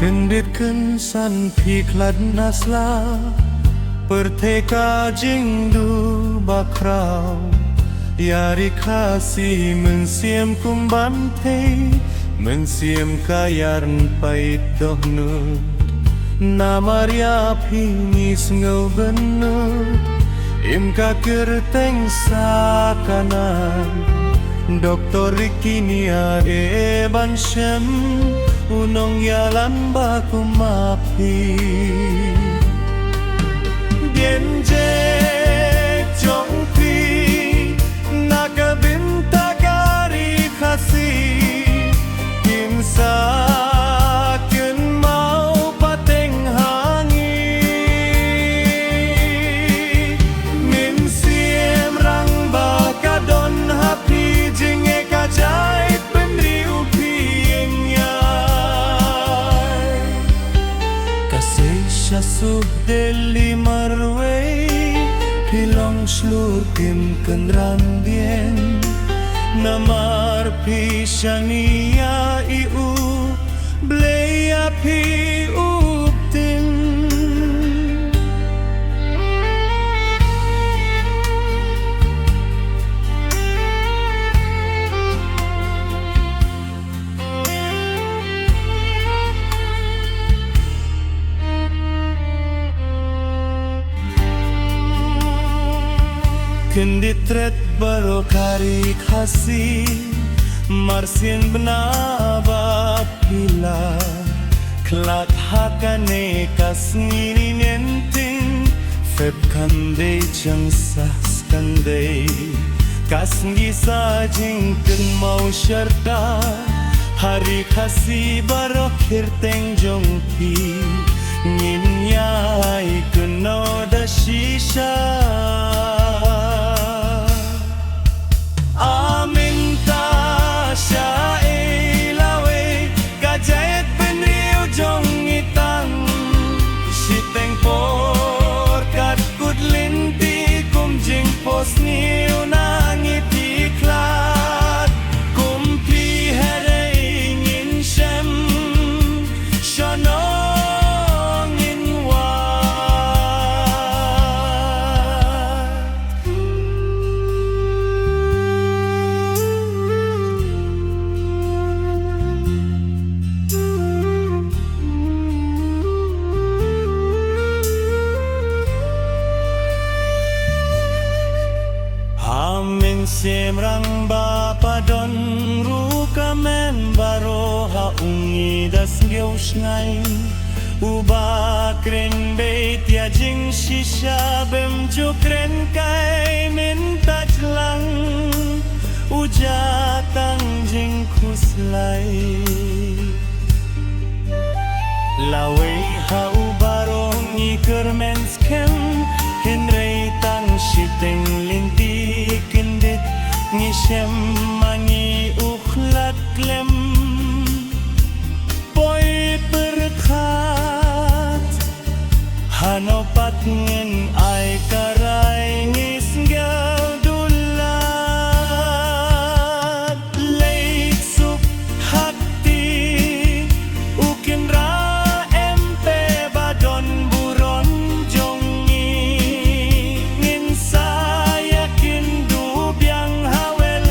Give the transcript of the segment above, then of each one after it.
Kyndit Kynsan Khlem Poi Perteka jingdu bakrau Yari kasi mensiam kumbante Mensiam kayarn pait dohnu Namaria pingis ngau benut Imka kerteng sakanan Doktor Rikinia eban shem Unong yalan baku mapi Dienje jongpi Nakabinta kari khasi Kinsa kyun mau pateng hangi Min siem rang bakadon hapi Jinge kajait penri upi Syasuh deli marway Pilong slur kim kenran bien Namar pishania iu Bleya pi uptin Kyndit tret baro kari khasi Marsien benaba pila Klat hakane kasngini nenting Feb kandei jang sas kandei Kasngi sajing ken mau syarta Hari khasi baro kirteng jongpi Ngin yai keno da shisha Niu nangi tiklat kumpi hare ingin shem shonong in wa Siem rang bapa don ruka men baro ha ungi das geu schnai Uba kren beit ya jing shisha bem ju kren kai min taj lang Uja tang jing khuslai Lawe ha ubaro ngi kermen skem Henrei tang shiteng linti Kyndit Ngishem mangi Khlem Khlem Poi pyrkhat Hanopat ngin ai karai ngis ngel dulat Leit suk hakti Ukin ra empe badon buron jongi Ngin saya kindu biang hawel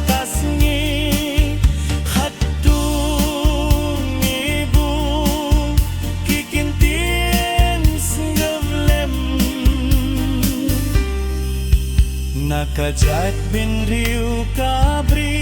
kasngi Khatu ngibu kikintin singgavlem Nakajat bin riu kabri